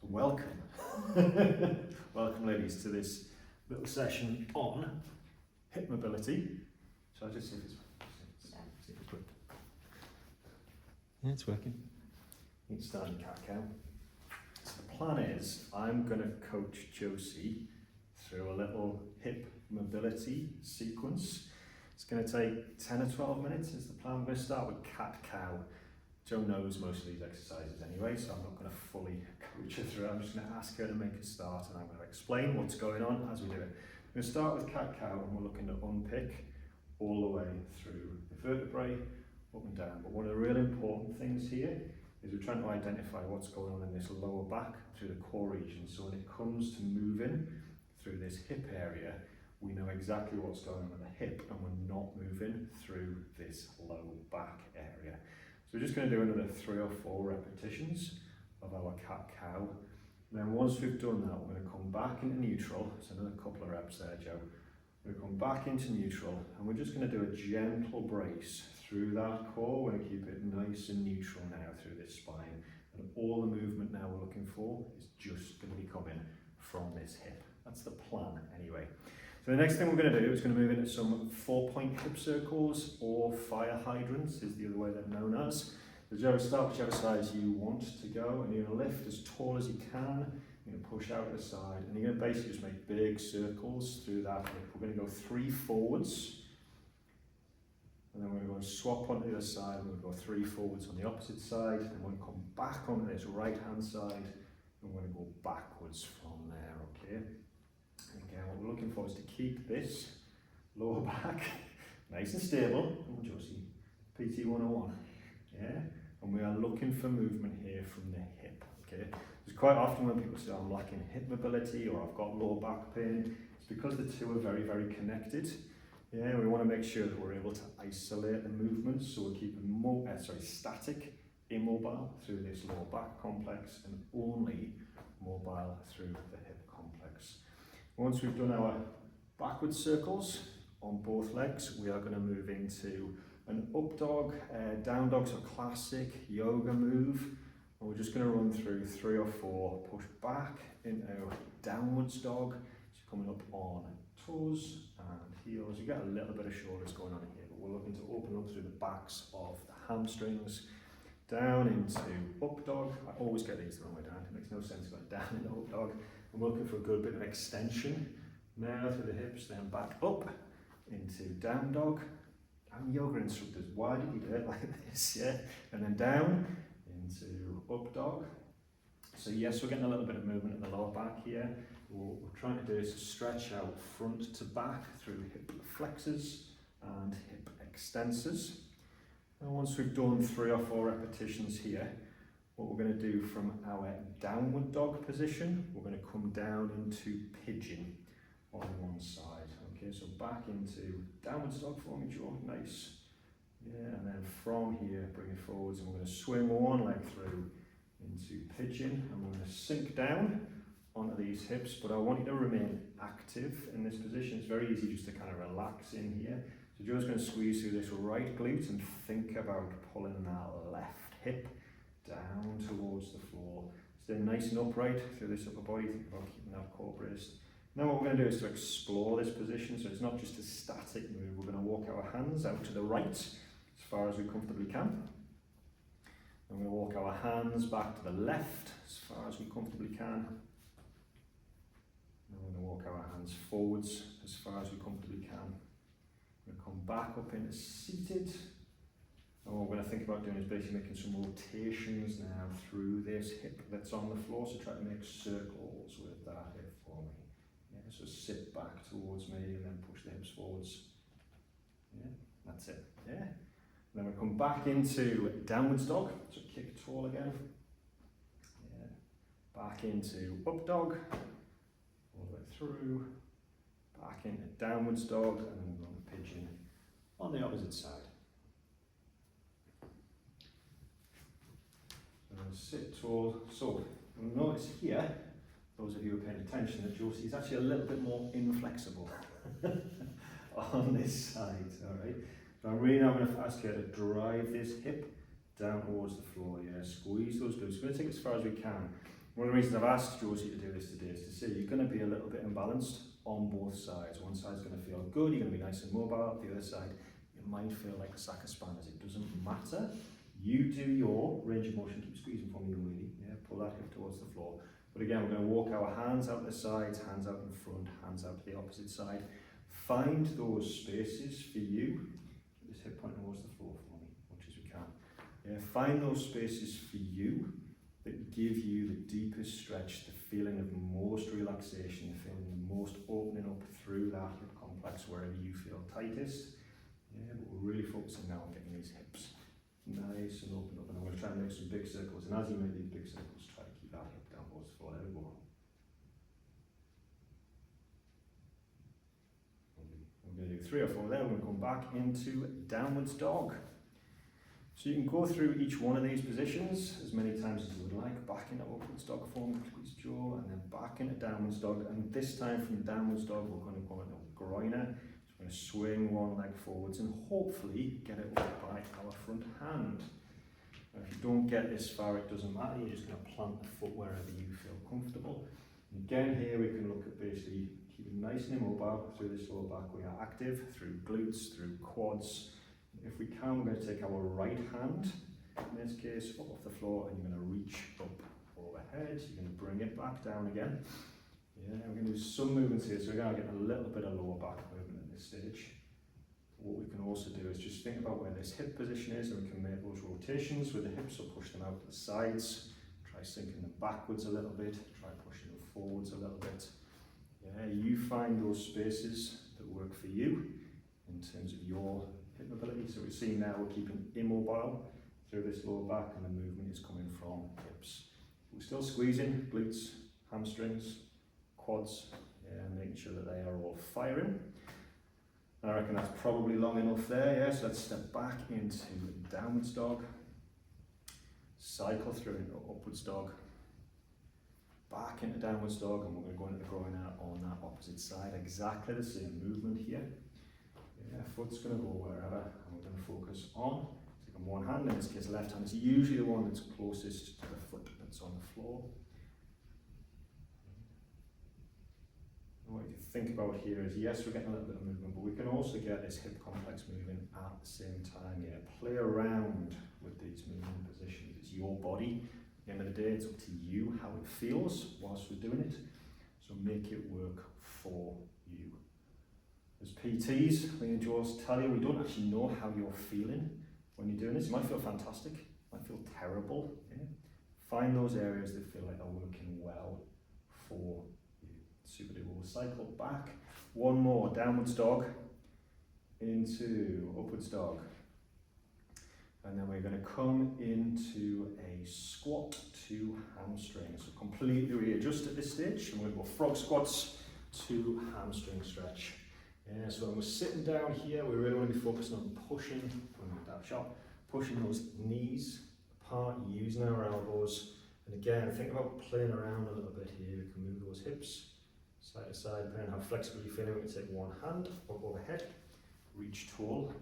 Welcome. Welcome, ladies, to this little session on hip mobility. Shall I just see if it's working? Yeah, it's working. You can start in cat-cow. So the plan is I'm going to coach Josie through a little hip mobility sequence. It's going to take 10 or 12 minutes is the plan. We're going to start with cat-cow. Jo knows most of these exercises anyway, so I'm not going to fully coach her through it. I'm just going to ask her to make a start and I'm going to explain what's going on as we do it. We're going to start with cat-cow and we're looking to unpick all the way through the vertebrae, up and down. But one of the really important things here is we're trying to identify what's going on in this lower back through the core region. So when it comes to moving through this hip area, we know exactly what's going on in the hip and we're not moving through this low back area. So we're just going to do another 3 or 4 repetitions of our cat-cow. Then once we've done that, we're going to come back into neutral. So another couple of reps there, Jo. We're going to come back into neutral and we're just going to do a gentle brace through that core. We're going to keep it nice and neutral now through this spine. And all the movement now we're looking for is just going to be coming from this hip. That's the plan anyway. So the next thing we're going to do is going to move into some 4-point hip circles, or fire hydrants is the other way they're known as. So Jo, start whichever side you want to go and you're going to lift as tall as you can. You're going to push out to the side and you're going to basically just make big circles through that hip. We're going to go 3 forwards and then we're going to go and swap onto the other side. We're going to go 3 forwards on the opposite side and we're going to come back onto this right hand side and we're going to go backwards from there, okay? Again, what we're looking for is to keep this lower back nice and stable. Oh, Josie, PT 101, yeah? And we are looking for movement here from the hip, okay? Because quite often when people say, I'm lacking hip mobility or I've got lower back pain, it's because the two are very, very connected. Yeah, we want to make sure that we're able to isolate the movements so we're keeping more, static, immobile through this lower back complex and only mobile through the hip complex. Once we've done our backward circles on both legs, we are going to move into an up dog, down dog, so classic yoga move. And we're just going to run through 3 or 4, push back into downwards dog. So coming up on toes and heels. You get a little bit of shoulders going on here, but we're looking to open up through the backs of the hamstrings. Down into up dog. I always get these the wrong way down. It makes no sense going down into up dog. I'm looking for a good bit of extension now through the hips, then back up into down dog. I'm yoga instructors, why did you do it like this? Yeah, and then down into up dog. So yes, we're getting a little bit of movement in the lower back here. What we're trying to do is to stretch out front to back through hip flexors and hip extensors. And once we've done 3 or 4 repetitions here, what we're going to do from our downward dog position, we're going to come down into pigeon on one side. Okay, so back into downwards dog for me, Jo, nice. Yeah, and then from here, bring it forwards, and we're going to swing one leg through into pigeon, and we're going to sink down onto these hips, but I want you to remain active in this position. It's very easy just to kind of relax in here. So Jo's going to squeeze through this right glute and think about pulling that left hip down towards the floor. Stay nice and upright through this upper body. Think about keeping that core braced. Now what we're going to do is to explore this position. So it's not just a static move. We're going to walk our hands out to the right as far as we comfortably can. Then we're going to walk our hands back to the left as far as we comfortably can. Then we're going to walk our hands forwards as far as we comfortably can. We're going to come back up into seated. And what we're going to think about doing is basically making some rotations now through this hip that's on the floor. So try to make circles with that hip for me. Yeah, so sit back towards me and then push the hips forwards. Yeah, that's it. Yeah. And then we'll come back into downwards dog. So kick tall again. Yeah. Back into up dog. All the way through. Back into downwards dog and then we're on the pigeon on the opposite side. Sit tall. So you'll notice here, those of you who are paying attention, that Josie is actually a little bit more inflexible on this side. Alright. So I'm really now going to ask her to drive this hip down towards the floor. Yeah, squeeze those glutes. We're going to take it as far as we can. One of the reasons I've asked Josie to do this today is to say you're going to be a little bit imbalanced on both sides. One side's going to feel good, you're going to be nice and mobile. The other side, you might feel like a sack of spanners. It doesn't matter. You do your range of motion. Keep squeezing for me, really. Yeah, pull that hip towards the floor. But again, we're going to walk our hands out the sides, hands out in front, hands out to the opposite side. Find those spaces for you. Keep this hip pointing towards the floor for me, as much as we can. Yeah, find those spaces for you that give you the deepest stretch, the feeling of most relaxation, the feeling of most opening up through that hip complex wherever you feel tightest. Yeah, but we're really focusing now on getting these hips nice and open up. And I'm going to try and make some big circles. And as you make these big circles, try to keep that hip down towards the floor. There we go. We're going to do 3 or 4 there. We're going to come back into downwards dog. So you can go through each one of these positions as many times as you would like. Back into upwards dog form, please Joe, and then back into downwards dog. And this time from downwards dog, we're going to go into groiner. So we're going to swing one leg forwards and hopefully get it up by our front hand. Now, if you don't get this far, it doesn't matter. You're just going to plant the foot wherever you feel comfortable. And again, here we can look at basically keeping nice and immobile through this lower back. We are active through glutes, through quads. If we can, we're going to take our right hand, in this case, up off the floor, and you're going to reach up overhead. You're going to bring it back down again. Yeah, we're going to do some movements here, so we're going to get a little bit of lower back movement at this stage. What we can also do is just think about where this hip position is, and we can make those rotations with the hips, so push them out to the sides. Try sinking them backwards a little bit, try pushing them forwards a little bit. Yeah, you find those spaces that work for you in terms of your hip mobility. So we're seeing now we're keeping immobile through this lower back, and the movement is coming from hips. We're still squeezing glutes, hamstrings, quads, and making sure that they are all firing. I reckon that's probably long enough there, yeah? So let's step back into downwards dog, cycle through into upwards dog, back into downwards dog, and we're going to go into the groiner on that opposite side. Exactly the same movement here. Yeah, foot's going to go wherever, and we're going to focus on taking one hand, in this case left hand is usually the one that's closest to the foot that's on the floor. And what you can think about here is, yes, we're getting a little bit of movement, but we can also get this hip complex moving at the same time. Yeah, play around with these movement positions. It's your body. At the end of the day, it's up to you how it feels whilst we're doing it. So make it work for you. As PTs, me and Jules tell you, we don't actually know how you're feeling when you're doing this. You might feel fantastic, you might feel terrible. Yeah? Find those areas that feel like they're working well for you. Super duper. We'll cycle back. One more, downwards dog into upwards dog. And then we're going to come into a squat to hamstring. So completely readjust at this stage. I'm going to go frog squats to hamstring stretch. Yeah, so when we're sitting down here, we really want to be focusing on pushing those knees apart, using our elbows. And again, think about playing around a little bit here. We can move those hips side to side, depending on how flexible you're feeling. We can take one hand up overhead, reach tall.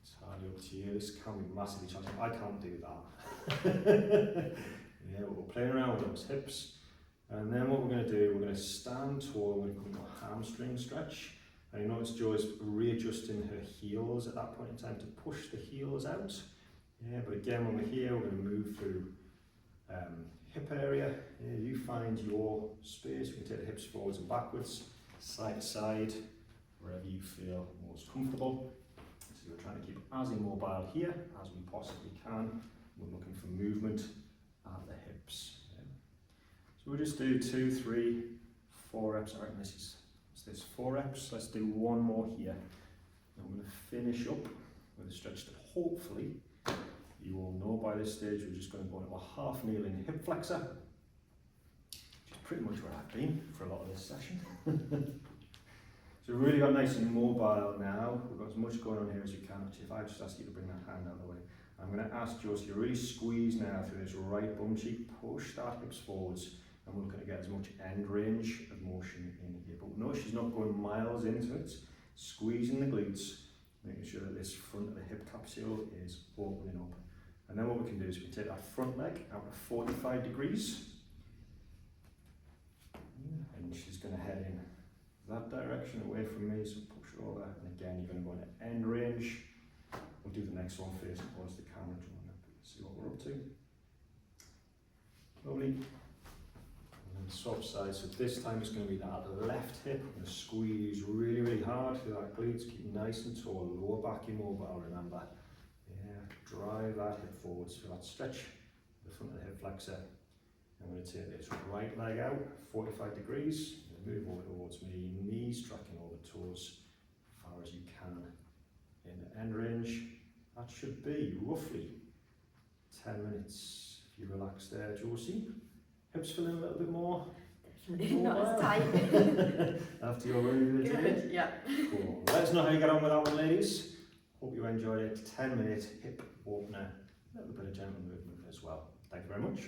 It's hardly up to you. This can be massively challenging. I can't do that. Yeah, but we're playing around with those hips. And then what we're going to do, we're going to stand tall. We're going to come to a hamstring stretch. And you notice Jo is readjusting her heels at that point in time to push the heels out. Yeah, but again, when we're here, we're going to move through hip area. Yeah, you find your space. We can take the hips forwards and backwards, side to side, wherever you feel most comfortable. So we're trying to keep as immobile here as we possibly can. We're looking for movement at the hips. Yeah. So we'll just do 2, 3, 4 reps. All right, there's 4 reps. Let's do one more here. I'm going to finish up with a stretch that hopefully you all know by this stage. We're just going to go into a half kneeling hip flexor, which is pretty much where I've been for a lot of this session. So we've really got nice and mobile now. We've got as much going on here as you can. Actually, if I just ask you to bring that hand out of the way, I'm going to ask Josie to really squeeze now through this right bum cheek, push that hips forwards, and we're going to get as much end range of motion in here. But no, she's not going miles into it. Squeezing the glutes, making sure that this front of the hip capsule is opening up. And then what we can do is we can take that front leg out to 45 degrees. away from me, so push it over, and again you're going to go into end range. We'll do the next one facing towards the camera. Do you want to see what we're up to? Lovely. And then swap sides, so this time it's going to be that left hip. I'm going to squeeze really, really hard through that glutes, keep nice and tall, lower back immobile, remember. Yeah, drive that hip forwards for that stretch, the front of the hip flexor. I'm going to take this right leg out, 45 degrees, move over towards me, knees tracking over toes, as far as you can. In the end range, that should be roughly 10 minutes. If you relax there, Josie. Hips feeling a little bit more? Not as tight. After your run of the day? Good, yeah. Cool. Let us know how you get on with that one, ladies. Hope you enjoyed it. 10-minute hip opener. A little bit of gentle movement as well. Thank you very much.